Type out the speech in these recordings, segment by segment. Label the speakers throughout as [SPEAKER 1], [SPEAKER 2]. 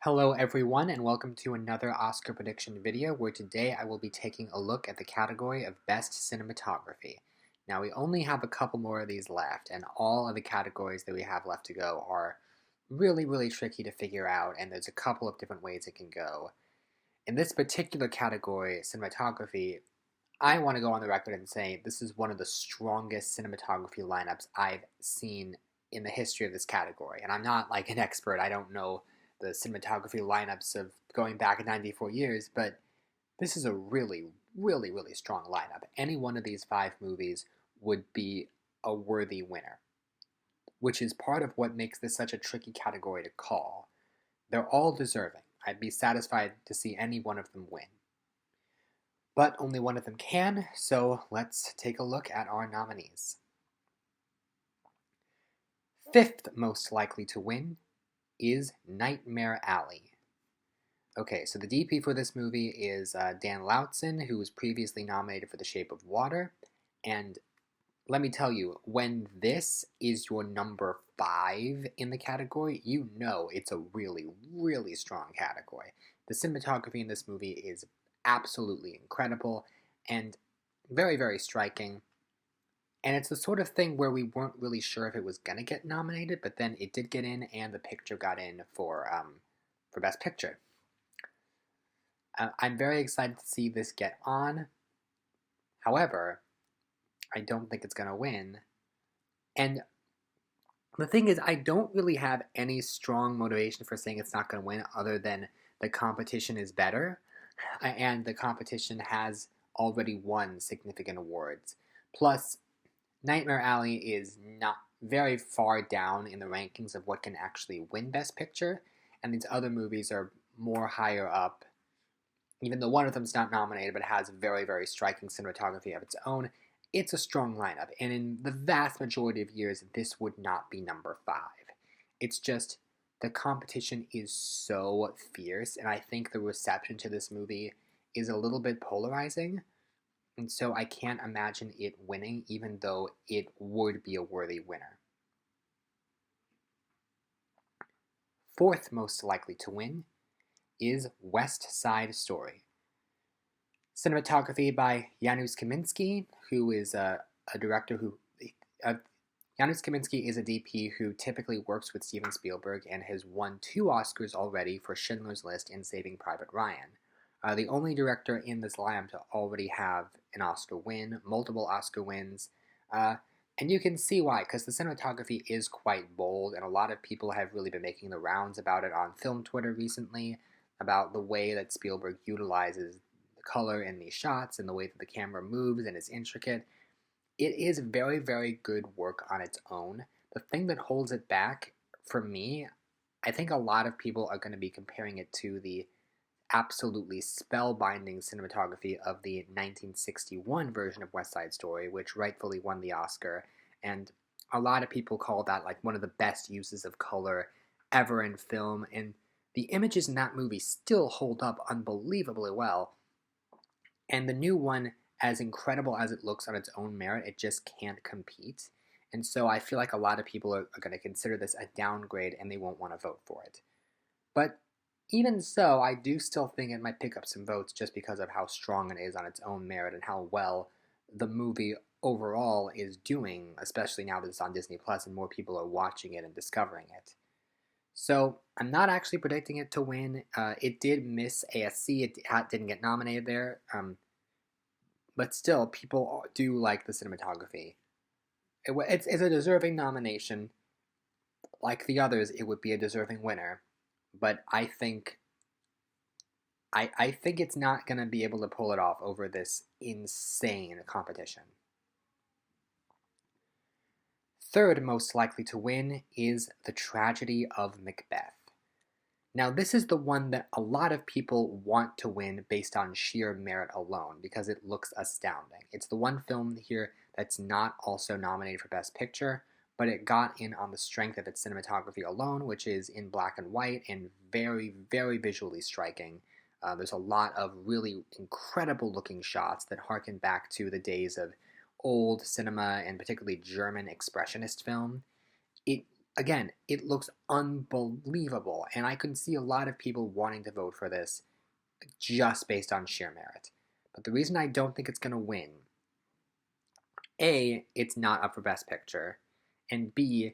[SPEAKER 1] Hello everyone and welcome to another Oscar prediction video where today I will be taking a look at the category of Best Cinematography. Now we only have a couple more of these left and all of the categories that we have left to go are really tricky to figure out, and there's a couple of different ways it can go. In this particular category, cinematography, I want to go on the record and say this is one of the strongest cinematography lineups I've seen in the history of this category. And I'm not like an expert, I don't know the cinematography lineups of going back 94 years, but this is a really strong lineup. Any one of these five movies would be a worthy winner, which is part of what makes this such a tricky category to call. They're all deserving. I'd be satisfied to see any one of them win. But only one of them can, so let's take a look at our nominees. Fifth most likely to win is Nightmare Alley. Okay, so the DP for this movie is Dan Lautzen, who was previously nominated for The Shape of Water, and let me tell you, when this is your number 5 in the category, you know it's a really strong category. The cinematography in this movie is absolutely incredible and very striking. And it's the sort of thing where we weren't really sure if it was going to get nominated, but then it did get in, and the picture got in for Best Picture. I'm very excited to see this get on. However, I don't think it's going to win. And the thing is, I don't really have any strong motivation for saying it's not going to win other than the competition is better, and the competition has already won significant awards. Plus, Nightmare Alley is not very far down in the rankings of what can actually win Best Picture, and these other movies are more higher up, even though one of them's not nominated but has very striking cinematography of its own. It's a strong lineup, and in the vast majority of years, this would not be number 5. It's just the competition is so fierce, and I think the reception to this movie is a little bit polarizing. And so I can't imagine it winning, even though it would be a worthy winner. Fourth most likely to win is West Side Story. Cinematography by Janusz Kaminski, who is a director who... Janusz Kaminski is a DP who typically works with Steven Spielberg and has won 2 Oscars already for Schindler's List and Saving Private Ryan. The only director in this lineup to already have an Oscar win, multiple Oscar wins, and you can see why, because the cinematography is quite bold, and a lot of people have really been making the rounds about it on film Twitter recently, about the way that Spielberg utilizes the color in these shots and the way that the camera moves and is intricate. It is very good work on its own. The thing that holds it back, for me, I think a lot of people are going to be comparing it to the absolutely spellbinding cinematography of the 1961 version of West Side Story, which rightfully won the Oscar, and a lot of people call that like one of the best uses of color ever in film, and the images in that movie still hold up unbelievably well. And the new one, as incredible as it looks on its own merit, it just can't compete. And so I feel like a lot of people are going to consider this a downgrade and they won't want to vote for it. But even so, I do still think it might pick up some votes just because of how strong it is on its own merit and how well the movie overall is doing, especially now that it's on Disney Plus and more people are watching it and discovering it. So I'm not actually predicting it to win. It did miss ASC. It didn't get nominated there. But still, people do like the cinematography. It's a deserving nomination. Like the others, it would be a deserving winner. But I think it's not going to be able to pull it off over this insane competition. Third most likely to win is The Tragedy of Macbeth. Now, this is the one that a lot of people want to win based on sheer merit alone because it looks astounding. It's the one film here that's not also nominated for Best Picture, but it got in on the strength of its cinematography alone, which is in black and white and very visually striking. There's a lot of really incredible looking shots that harken back to the days of old cinema and particularly German expressionist film. It again, it looks unbelievable, and I can see a lot of people wanting to vote for this just based on sheer merit. But the reason I don't think it's going to win, A, it's not up for Best Picture, and B,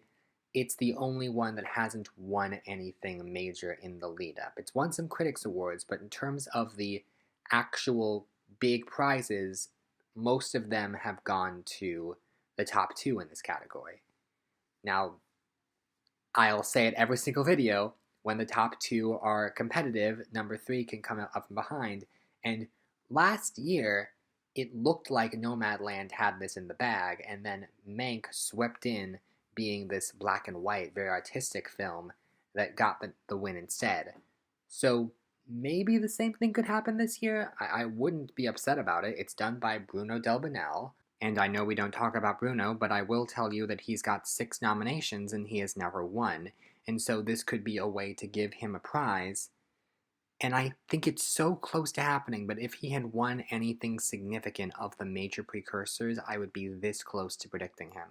[SPEAKER 1] it's the only one that hasn't won anything major in the lead up. It's won some critics awards, but in terms of the actual big prizes, most of them have gone to the top two in this category. Now, I'll say it every single video, when the top two are competitive, number three can come up from behind. And last year, it looked like Nomadland had this in the bag, and then Mank swept in, being this black and white, very artistic film that got the win instead. So maybe the same thing could happen this year. I wouldn't be upset about it. It's done by Bruno Del Bonell. And I know we don't talk about Bruno, but I will tell you that he's got 6 nominations and he has never won. And so this could be a way to give him a prize. And I think it's so close to happening, but if he had won anything significant of the major precursors, I would be this close to predicting him.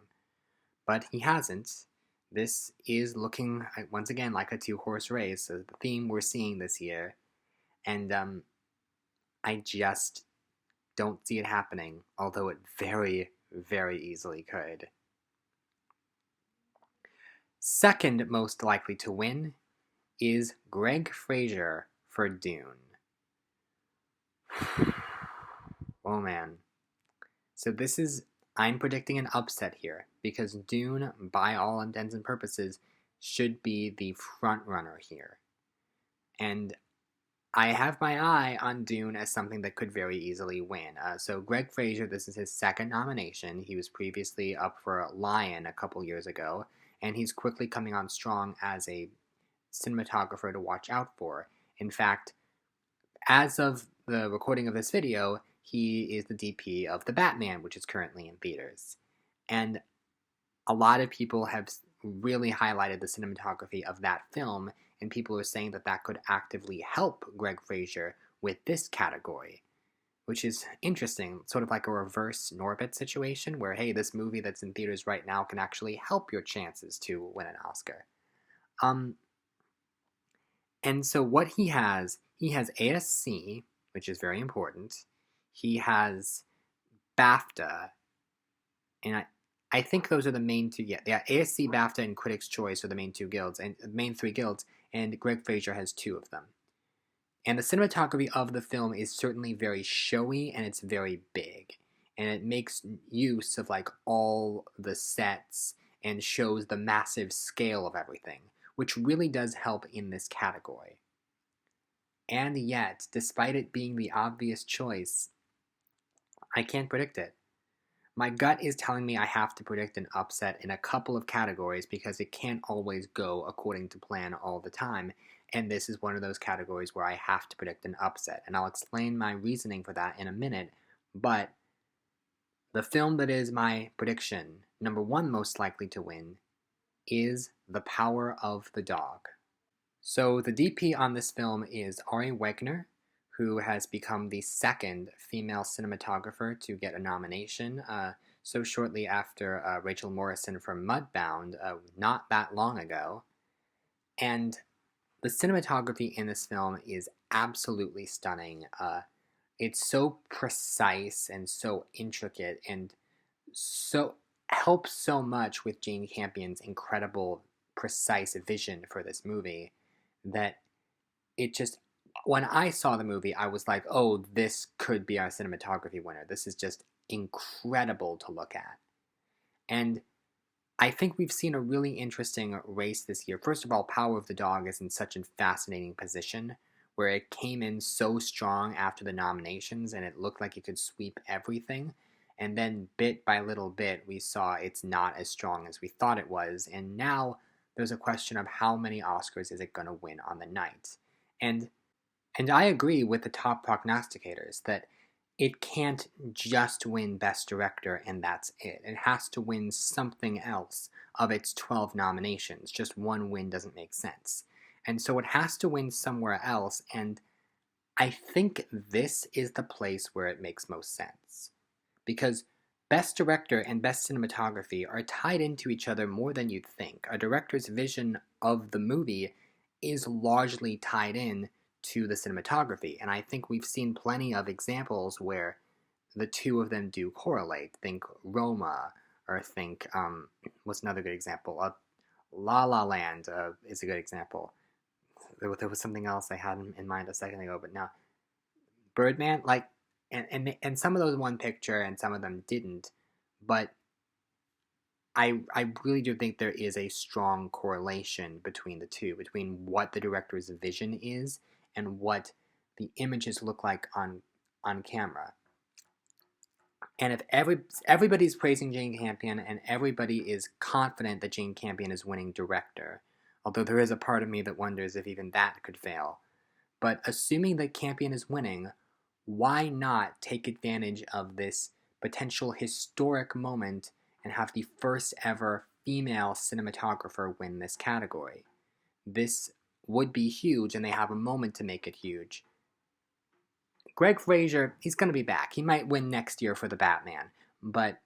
[SPEAKER 1] But he hasn't. This is looking, once again, like a 2-horse race, the theme we're seeing this year. And I just don't see it happening, although it very, very easily could. Second most likely to win is Greg Fraser for Dune. Oh man. So I'm predicting an upset here, because Dune, by all intents and purposes, should be the front runner here. And I have my eye on Dune as something that could very easily win. So Greg Fraser, this is his second nomination. He was previously up for Lion a couple years ago, and he's quickly coming on strong as a cinematographer to watch out for. In fact, as of the recording of this video, he is the DP of The Batman, which is currently in theaters. And a lot of people have really highlighted the cinematography of that film, and people are saying that that could actively help Greg Fraser with this category, which is interesting, sort of like a reverse Norbit situation, where, hey, this movie that's in theaters right now can actually help your chances to win an Oscar. And so what he has ASC, which is very important. He has BAFTA, and I think those are the main two. Yeah, ASC, BAFTA, and Critics' Choice are the main two guilds, and the main 3 guilds, and Greg Fraser has 2 of them. And the cinematography of the film is certainly very showy, and it's very big, and it makes use of like all the sets and shows the massive scale of everything, which really does help in this category. And yet, despite it being the obvious choice, I can't predict it. My gut is telling me I have to predict an upset in a couple of categories, because it can't always go according to plan all the time, and this is one of those categories where I have to predict an upset, and I'll explain my reasoning for that in a minute. But the film that is my prediction, number 1 most likely to win, is The Power of the Dog. So the DP on this film is Ari Wegner, who has become the second female cinematographer to get a nomination, so shortly after Rachel Morrison for Mudbound, not that long ago. And the cinematography in this film is absolutely stunning. It's so precise and so intricate, and so helps so much with Jane Campion's incredible, precise vision for this movie, that it just, when I saw the movie, I was like, oh, this could be our cinematography winner. This is just incredible to look at. And I think we've seen a really interesting race this year. First of all, Power of the Dog is in such a fascinating position, where it came in so strong after the nominations, and it looked like it could sweep everything. And then bit by little bit, we saw it's not as strong as we thought it was. And now there's a question of how many Oscars is it going to win on the night. And I agree with the top prognosticators that it can't just win Best Director and that's it. It has to win something else of its 12 nominations. Just one win doesn't make sense. And so it has to win somewhere else, and I think this is the place where it makes most sense. Because Best Director and Best Cinematography are tied into each other more than you'd think. A director's vision of the movie is largely tied in to the cinematography, and I think we've seen plenty of examples where the two of them do correlate. Think Roma, or think, what's another good example? La La Land is a good example. There was something else I had in mind a second ago, but now Birdman, like, and some of those won picture and some of them didn't, but I really do think there is a strong correlation between the two, between what the director's vision is and what the images look like on camera. And if everybody's praising Jane Campion and everybody is confident that Jane Campion is winning director, although there is a part of me that wonders if even that could fail, but assuming that Campion is winning, why not take advantage of this potential historic moment and have the first ever female cinematographer win this category? This would be huge, and they have a moment to make it huge. Greg Fraser, he's going to be back. He might win next year for the Batman, but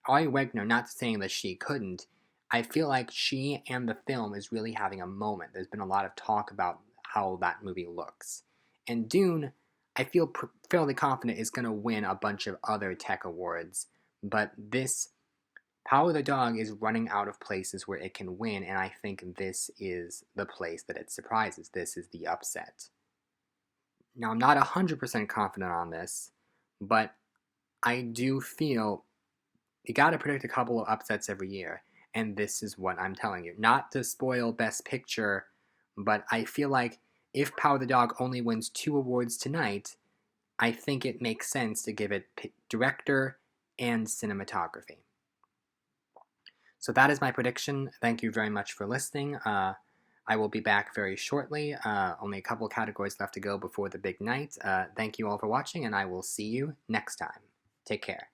[SPEAKER 1] Ari Wegner, not saying that she couldn't, I feel like she and the film is really having a moment. There's been a lot of talk about how that movie looks. And Dune, I feel fairly confident is going to win a bunch of other tech awards, but this Power of the Dog is running out of places where it can win, and I think this is the place that it surprises. This is the upset. Now, I'm not 100% confident on this, but I do feel you got to predict a couple of upsets every year, and this is what I'm telling you. Not to spoil Best Picture, but I feel like if Power of the Dog only wins 2 awards tonight, I think it makes sense to give it director and cinematography. So that is my prediction. Thank you very much for listening. I will be back very shortly. Only a couple categories left to go before the big night. Thank you all for watching, and I will see you next time. Take care.